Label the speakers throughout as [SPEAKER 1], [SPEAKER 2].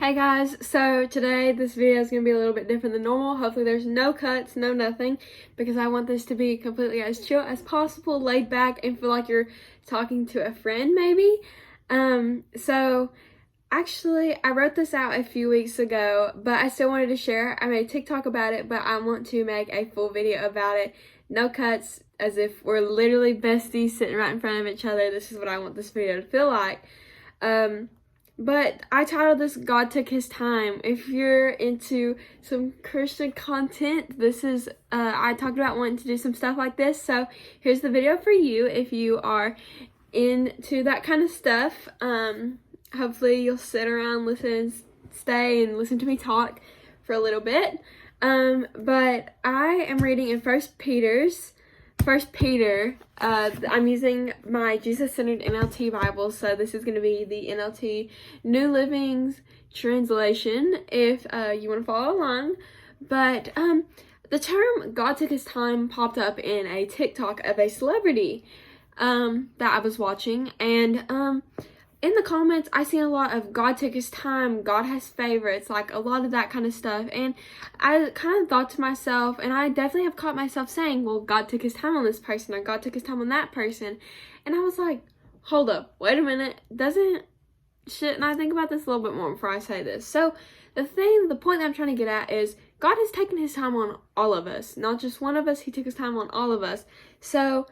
[SPEAKER 1] Hey guys, so today this video is going to be a little bit different than normal. Hopefully there's no cuts, no nothing, because I want this to be completely as chill as possible, laid back, and feel like you're talking to a friend maybe. Actually I wrote this out a few weeks ago, but I still wanted to share. I made a TikTok about it, but I want to make a full video about it. No cuts, as if we're literally besties sitting right in front of each other. This is what I want this video to feel like. But I titled this God Took His Time. If you're into some Christian content, this is, I talked about wanting to do some stuff like this. So here's the video for you if you are into that kind of stuff. Hopefully you'll sit around, stay and listen to me talk for a little bit. But I am reading in First Peter. I'm using my Jesus-centered NLT Bible, so this is going to be the NLT New Living Translation if you want to follow along. But the term God took his time popped up in a TikTok of a celebrity that I was watching, and in the comments, I seen a lot of God took his time, God has favorites, like a lot of that kind of stuff. And I kind of thought to myself, and I definitely have caught myself saying, well, God took his time on this person, or God took his time on that person. And I was like, hold up, wait a minute, shouldn't I think about this a little bit more before I say this? So the point that I'm trying to get at is God has taken his time on all of us, not just one of us. He took his time on all of us. So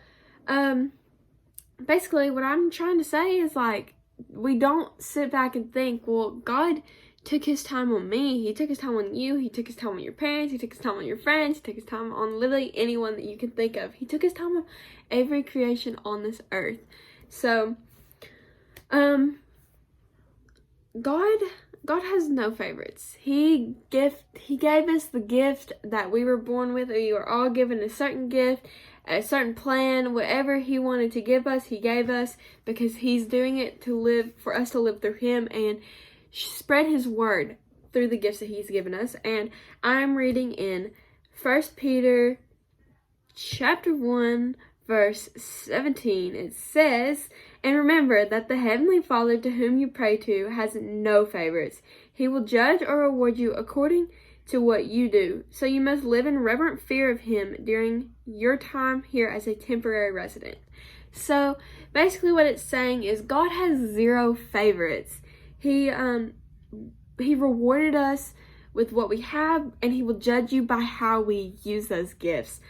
[SPEAKER 1] basically what I'm trying to say is, like, we don't sit back and think, well, God took his time on me. He took his time on you. He took his time on your parents. He took his time on your friends. He took his time on literally anyone that you can think of. He took his time on every creation on this earth. So, God has no favorites. He gave us the gift that we were born with. We were all given a certain gift, a certain plan. Whatever he wanted to give us, he gave us, because he's doing it for us to live through him and spread his word through the gifts that he's given us. And I'm reading in 1 Peter chapter 1 verse 17. It says, "And remember that the Heavenly Father to whom you pray to has no favorites. He will judge or reward you according to what you do. So you must live in reverent fear of him during your time here as a temporary resident." So basically what it's saying is God has zero favorites. He rewarded us with what we have, and he will judge you by how we use those gifts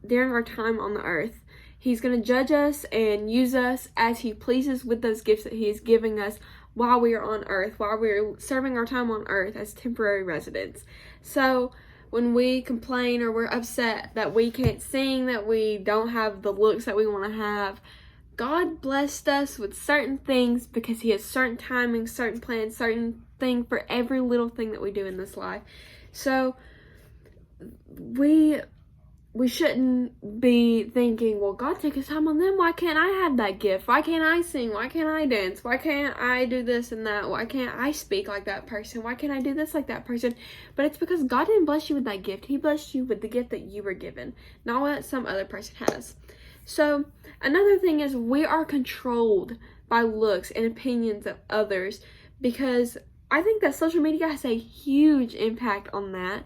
[SPEAKER 1] during our time on the earth. He's going to judge us and use us as he pleases with those gifts that he is giving us while we are on earth, while we're serving our time on earth as temporary residents. So when we complain or we're upset that we can't sing, that we don't have the looks that we want to have, God blessed us with certain things because he has certain timing, certain plans, certain thing for every little thing that we do in this life. So we shouldn't be thinking, well, God took his time on them. Why can't I have that gift? Why can't I sing? Why can't I dance? Why can't I do this and that? Why can't I speak like that person? Why can't I do this like that person? But it's because God didn't bless you with that gift. He blessed you with the gift that you were given, not what some other person has. So another thing is, we are controlled by looks and opinions of others, because I think that social media has a huge impact on that.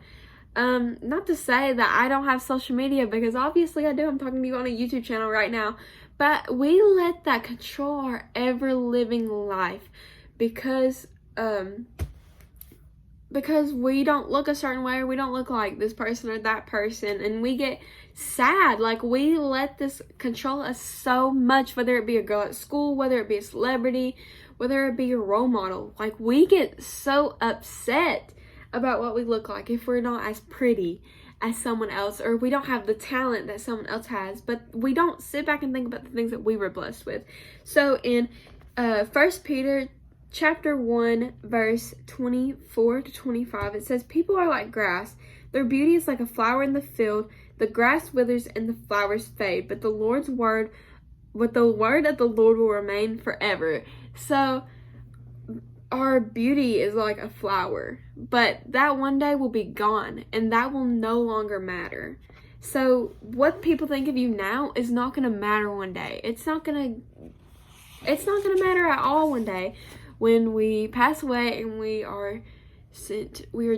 [SPEAKER 1] Not to say that I don't have social media, because obviously I do. I'm talking to you on a YouTube channel right now. But we let that control our ever-living life because we don't look a certain way, or we don't look like this person or that person, and we get sad. Like, we let this control us so much, whether it be a girl at school, whether it be a celebrity, whether it be a role model. Like, we get so upset about what we look like if we're not as pretty as someone else, or we don't have the talent that someone else has, but we don't sit back and think about the things that we were blessed with. So in 1 Peter chapter 1 verse 24 to 25, it says, "People are like grass. Their beauty is like a flower in the field. The grass withers and the flowers fade, but the word of the Lord will remain forever." So our beauty is like a flower, but that one day will be gone, and that will no longer matter. So what people think of you now is not going to matter one day. It's not going to matter at all one day. when we pass away and we are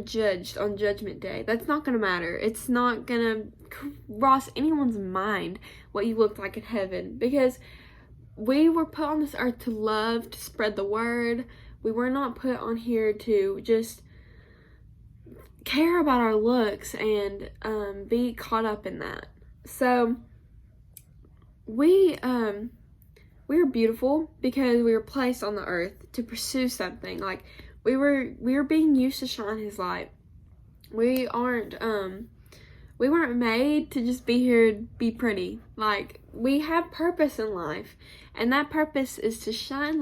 [SPEAKER 1] judged on Judgment Day. That's not going to matter. It's not going to cross anyone's mind what you looked like in heaven, because we were put on this earth to love, to spread the word. We were not put on here to just care about our looks and be caught up in that. So we are beautiful because we were placed on the earth to pursue something. Like we were being used to shine His light. We weren't made to just be here to be pretty. Like, we have purpose in life, and that purpose is to shine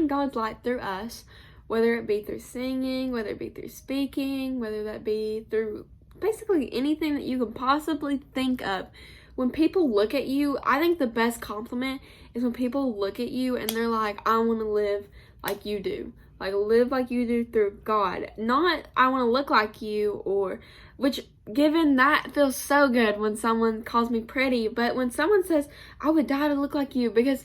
[SPEAKER 1] God's light through us, whether it be through singing, whether it be through speaking, whether that be through basically anything that you can possibly think of. When people look at you, I think the best compliment is when people look at you and they're like, I want to live like you do. Like, live like you do through God. Not, I want to look like you, which, given that, feels so good when someone calls me pretty. But when someone says, I would die to look like you, because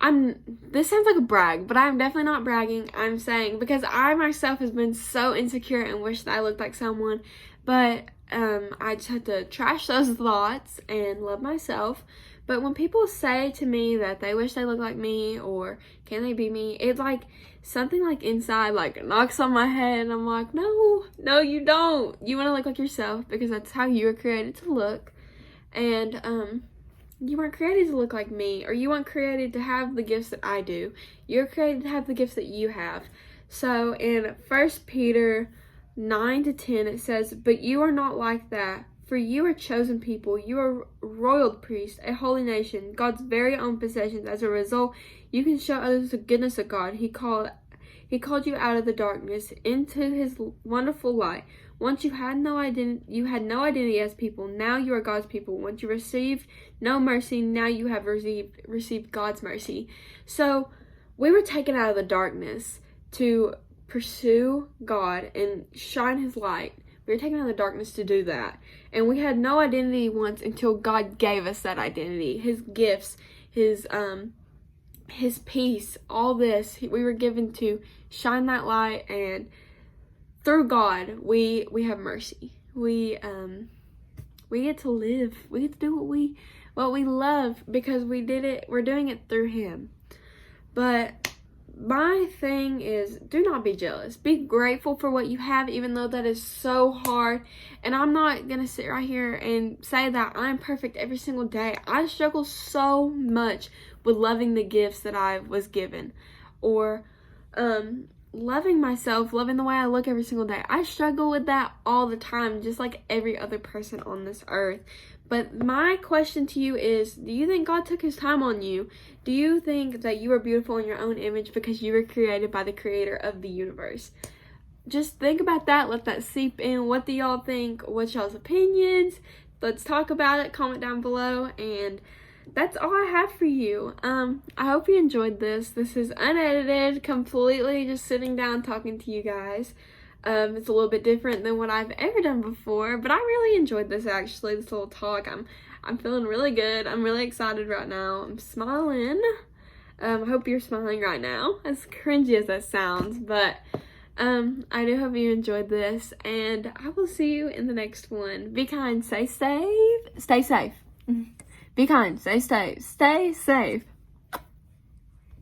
[SPEAKER 1] this sounds like a brag, but I'm definitely not bragging. I'm saying, because I myself has been so insecure and wish that I looked like someone. But I just had to trash those thoughts and love myself. But when people say to me that they wish they looked like me, or can they be me, it's like something like inside like knocks on my head, and I'm like, no, you don't. You want to look like yourself, because that's how you were created to look. And you weren't created to look like me, or you weren't created to have the gifts that I do. You're created to have the gifts that you have. So in 1 Peter 9-10, it says, but you are not like that, for you are chosen people, you are royal priests, a holy nation, God's very own possessions. As a result, you can show others the goodness of God. He called you out of the darkness into His wonderful light. Once you had no identity as people. Now you are God's people. Once you received no mercy, now you have received God's mercy. So we were taken out of the darkness to pursue God and shine His light. We were taken out of the darkness to do that. And we had no identity once until God gave us that identity. His gifts, His peace, all this. We were given to shine that light, and through God, we have mercy. We get to live. We get to do what we love, because we're doing it through Him. But my thing is, do not be jealous. Be grateful for what you have, even though that is so hard. And I'm not going to sit right here and say that I'm perfect every single day. I struggle so much with loving the gifts that I was given, or loving myself, loving the way I look every single day. I struggle with that all the time, just like every other person on this earth. But my question to you is, do you think God took His time on you? Do you think that you are beautiful in your own image because you were created by the Creator of the universe? Just think about that. Let that seep in. What do y'all think? What's y'all's opinions? Let's talk about it. Comment down below. And that's all I have for you. I hope you enjoyed this. This is unedited, completely just sitting down talking to you guys. It's a little bit different than what I've ever done before, but I really enjoyed this, actually, this little talk. I'm feeling really good. I'm really excited right now. I'm smiling. I hope you're smiling right now, as cringy as that sounds, but I do hope you enjoyed this, and I will see you in the next one. Be kind, stay safe. Be kind, stay safe.